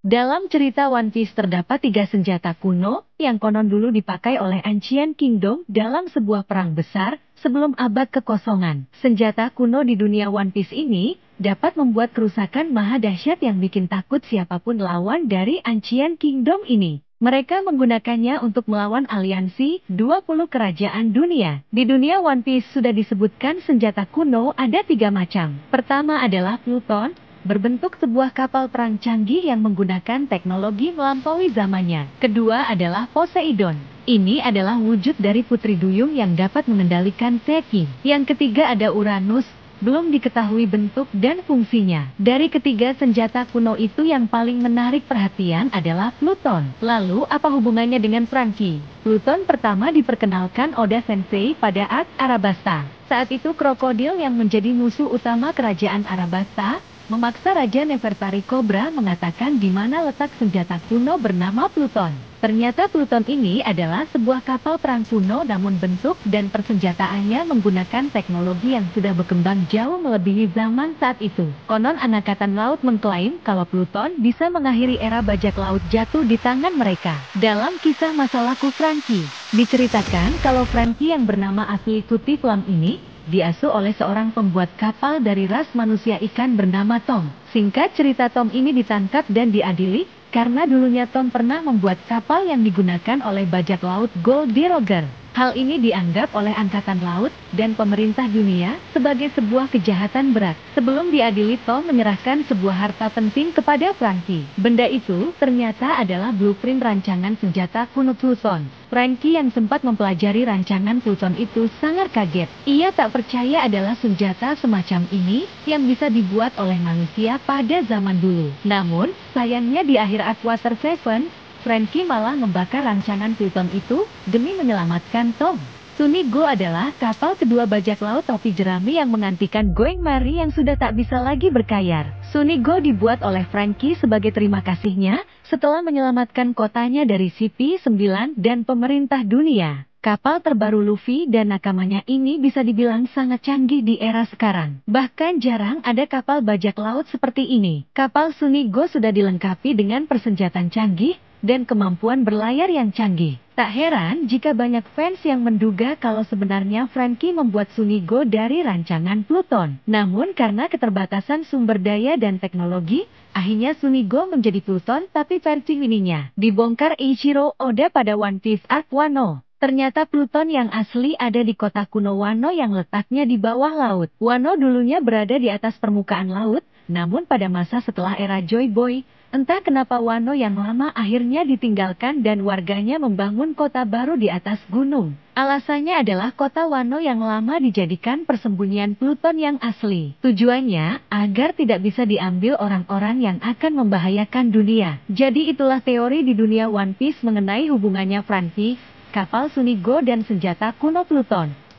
Dalam cerita One Piece terdapat 3 senjata kuno yang konon dulu dipakai oleh Ancient Kingdom dalam sebuah perang besar sebelum abad kekosongan. Senjata kuno di dunia One Piece ini dapat membuat kerusakan maha dahsyat yang bikin takut siapapun lawan dari Ancient Kingdom ini. Mereka menggunakannya untuk melawan aliansi 20 kerajaan dunia. Di dunia One Piece sudah disebutkan senjata kuno ada 3 macam. Pertama adalah Pluton, berbentuk sebuah kapal perang canggih yang menggunakan teknologi melampaui zamannya. Kedua adalah Poseidon. Ini adalah wujud dari putri duyung yang dapat mengendalikan Teki. Yang ketiga ada Uranus, belum diketahui bentuk dan fungsinya. Dari ketiga senjata kuno itu yang paling menarik perhatian adalah Pluton. Lalu apa hubungannya dengan Franky? Pluton pertama diperkenalkan Oda Sensei pada Arc Arabasta. Saat itu krokodil yang menjadi musuh utama kerajaan Arabasta memaksa Raja Nefertari Cobra mengatakan di mana letak senjata kuno bernama Pluton. Ternyata Pluton ini adalah sebuah kapal perang kuno namun bentuk dan persenjataannya menggunakan teknologi yang sudah berkembang jauh melebihi zaman saat itu. Konon Angkatan Laut mengklaim kalau Pluton bisa mengakhiri era bajak laut jatuh di tangan mereka. Dalam kisah masa laku Franky, diceritakan kalau Franky yang bernama asli Tutti Flam ini diasuh oleh seorang pembuat kapal dari ras manusia ikan bernama Tom. Singkat cerita, Tom ini ditangkap dan diadili karena dulunya Tom pernah membuat kapal yang digunakan oleh bajak laut Goldie Roger. Hal ini dianggap oleh Angkatan Laut dan pemerintah dunia sebagai sebuah kejahatan berat. Sebelum diadili, Tom menyerahkan sebuah harta penting kepada Franky. Benda itu ternyata adalah blueprint rancangan senjata kuno Pluton. Franky yang sempat mempelajari rancangan Pluton itu sangat kaget. Ia tak percaya adalah senjata semacam ini yang bisa dibuat oleh manusia pada zaman dulu. Namun, sayangnya di akhir Arc Water 7, Franky malah membakar rancangan Pluton itu demi menyelamatkan Tom. Sunny Go adalah kapal kedua bajak laut topi jerami yang menggantikan Going Merry yang sudah tak bisa lagi berkayar. Sunny Go dibuat oleh Franky sebagai terima kasihnya setelah menyelamatkan kotanya dari CP9 dan pemerintah dunia. Kapal terbaru Luffy dan nakamanya ini bisa dibilang sangat canggih di era sekarang. Bahkan jarang ada kapal bajak laut seperti ini. Kapal Sunny Go sudah dilengkapi dengan persenjataan canggih dan kemampuan berlayar yang canggih. Tak heran jika banyak fans yang menduga kalau sebenarnya Franky membuat Sunny Go dari rancangan Pluton. Namun karena keterbatasan sumber daya dan teknologi, akhirnya Sunny Go menjadi Pluton tapi versi mininya. Dibongkar Eiichiro Oda pada One Piece Arc Wano. Ternyata Pluton yang asli ada di kota kuno Wano yang letaknya di bawah laut. Wano dulunya berada di atas permukaan laut, namun pada masa setelah era Joy Boy, entah kenapa Wano yang lama akhirnya ditinggalkan dan warganya membangun kota baru di atas gunung. Alasannya adalah kota Wano yang lama dijadikan persembunyian Pluton yang asli. Tujuannya agar tidak bisa diambil orang-orang yang akan membahayakan dunia. Jadi itulah teori di dunia One Piece mengenai hubungannya Franky, kapal Sunny Go dan senjata kuno Pluton.